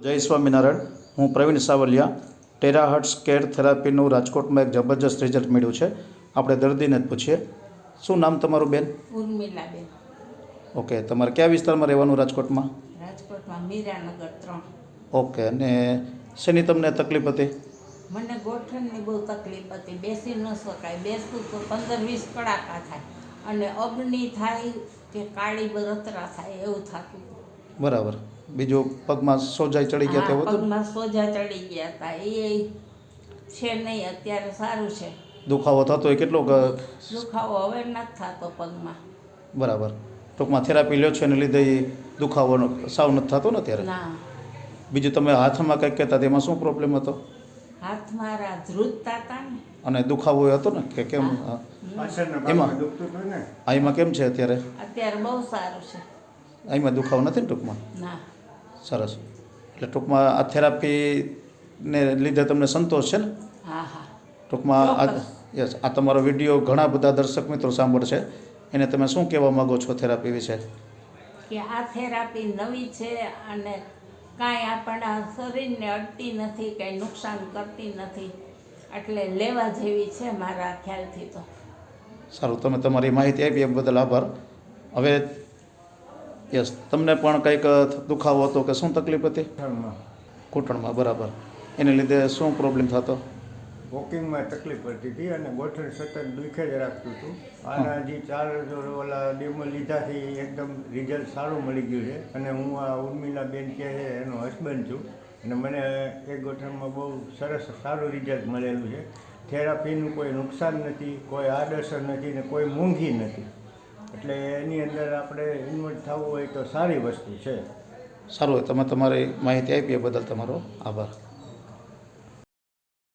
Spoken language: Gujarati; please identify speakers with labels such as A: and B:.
A: જય સ્વામિનારાયણ. હું પ્રવીણ સાવલિયા. ટેરાહર્ટ્સ કેર થેરાપીનું રાજકોટમાં એક જબરજસ્ત રિઝલ્ટ મળ્યું છે. આપણે દર્દીને જ પૂછીએ. શું નામ તમારું બેન?
B: ઉર્મિલાબેન.
A: ઓકે, તમારે કયા વિસ્તારમાં રહેવાનું રાજકોટમાં?
B: રાજકોટમાં મીરાનગર 3.
A: ઓકે, અને શેની તમને તકલીફ હતી?
B: મને ગોઠણની બહુ તકલીફ હતી. બેસી ન શકાય. બેસતું તો 15-20 કડાકા થાય અને અગ્નિ થાય કે કાળી બળતરા થાય એવું થતું હતું.
A: બરાબર. બીજું પગમાં સોજાઈ ચડી ગયા તેવું હતું?
B: પગમાં સોજા ચડી ગયા હતા. એ છે નહીં, અત્યારે સારું છે.
A: દુખાવો થતો હોય કેટલો?
B: દુખાવો હવે નથી થતો પગમાં.
A: બરાબર. ટૂંકમાં થેરાપી લ્યો છો એને લીધે એ દુખાવો સાવ નથી થતો ને અત્યારે?
B: ના.
A: બીજું તમે હાથમાં કંઈક કહેતા તેમાં શું પ્રોબ્લેમ હતો?
B: હાથ મારા ધ્રુજતા હતા ને.
A: અને દુખાવો હતો ને કે કેમ? એમાં આમાં કેમ છે અત્યારે?
B: અત્યારે બહુ સારું છે.
A: આમાં દુખાવો નથી ને ટૂંકમાં?
B: ના.
A: સરસ. એટલે ટૂંકમાં આ થેરાપીને લીધે તમને સંતોષ છે ને?
B: હા હા.
A: ટૂંકમાં યસ, આ તમારો વિડીયો ઘણા બધા દર્શક મિત્રો સાંભળશે. એને તમે શું કહેવા માગો છો થેરાપી વિશે?
B: કે આ થેરાપી નવી છે અને કાંઈ આપણા શરીરને અડતી નથી, કાંઈ નુકસાન કરતી નથી, એટલે લેવા જેવી છે મારા ખ્યાલથી તો.
A: સારું, તમે તમારી માહિતી આપી એ બદલ આભાર. હવે યસ, તમને પણ કંઈક દુખાવો હતો કે શું તકલીફ હતી? ઘૂંટણમાં. બરાબર. એને લીધે શું પ્રોબ્લેમ થતો?
C: વોકિંગમાં તકલીફ પડતી હતી અને ગોઠણ સતત દુખે જ રાખતું હતું. આના હજી 4 ઓલા ડેમો લીધાથી એકદમ રિઝલ્ટ સારું મળી ગયું છે. અને હું આ ઉર્મિલાબેન કે છે એનો હસબન્ડ છું અને મને એ ગોઠણમાં બહુ સરસ સારું રિઝલ્ટ મળેલું છે. થેરાપીનું કોઈ નુકસાન નથી, કોઈ આડઅસર નથી ને કોઈ મોંઘી નથી. એટલે એની અંદર આપણે ઇન્વોલ્વ થવું હોય તો સારી વસ્તુ છે.
A: સારું, તમે તમારી માહિતી આપી એ બદલ તમારો આભાર.